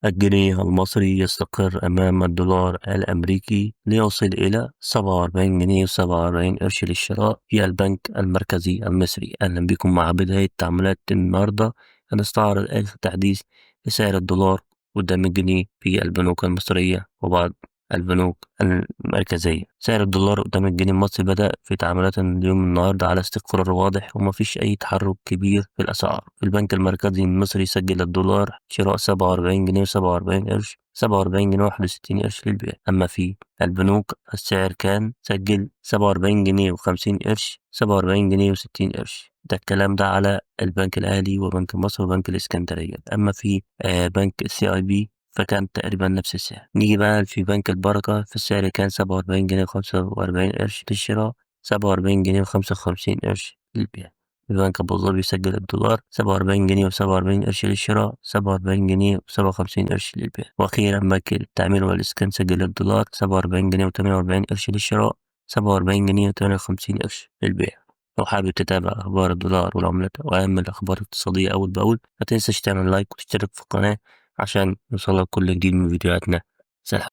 الجنيه المصري يستقر أمام الدولار الأمريكي ليصل إلى 47 جنيه و47 قرش للشراء في البنك المركزي المصري. أهلا بكم مع بداية تعاملات النهاردة. هنستعرض آخر تحديث لسعر الدولار قدام الجنيه في البنوك المصرية وبعض البنوك المركزية. سعر الدولار قدام الجنيه المصري بدأ في تعاملات اليوم النهاردة على استقرار واضح ومفيش أي تحرك كبير في الأسعار. في البنك المركزي المصري سجل الدولار شراء 47 جنيه و47 قرش، 47 جنيه و61 قرش للبيع. أما في البنوك السعر كان سجل 47 جنيه و50 قرش، 47 جنيه و60 قرش. ده الكلام ده على البنك الأهلي وبنك مصر وبنك الإسكندرية. أما في بنك CIB فكان تقريبا نفس السعر. نيجي بقى في بنك البركة، في السعر كان 47 جنيه و45 قرش للشراء، 47 جنيه و55 قرش للبيع. في بنك أبو ظبي سجل الدولار 47 جنيه و47 قرش للشراء، 47 جنيه و57 قرش للبيع. وأخيرا بنك التعمير والإسكان سجل الدولار 47 جنيه و48 قرش للشراء، 47 جنيه و58 قرش للبيع. لو حابب تتابع أخبار الدولار والعملات وأهم الأخبار الاقتصادية أول بأول، متنساش تعمل لايك وتشترك في القناة عشان يوصلك كل جديد من فيديوهاتنا. سلام.